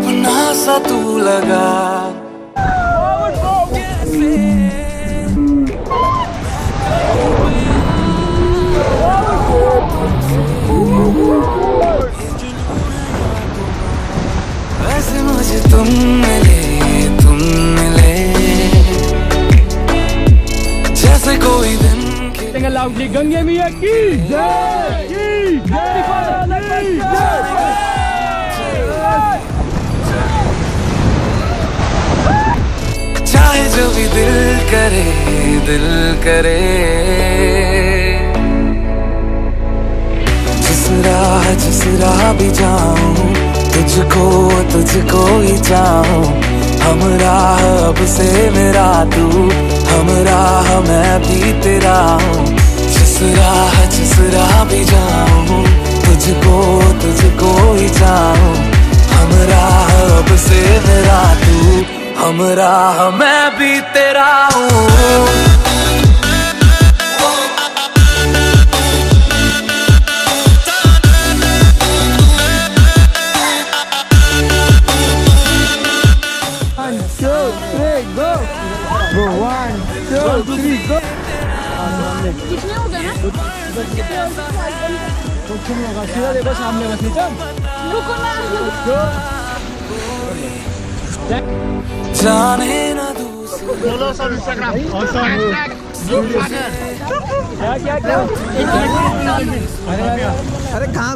अपना सा तू लगा। वैसे मुझे तुम मिले जैसे कोई दिन के लाउडली गंगे मिया की जय, की जय। चाहे जो भी दिल करे जिस राह भी जाऊं तुझको ही चाहूं। हम राह अब से मेरा तू, हम राह मैं भी तेरा हूँ। जिस राह भी जाऊं तुझको ही चाहूं। हम राह अब से मेरा तू, हम राह मैं भी तेरा हूँ। Go 1, 2, 3, go. कितने हो गए ना? कुछ नहीं होगा, सीधा देखो सामने बस नीचे। रुको ना। जाने ना दूसरे Follow us on Instagram. #Group Partner. क्या? अरे कहाँ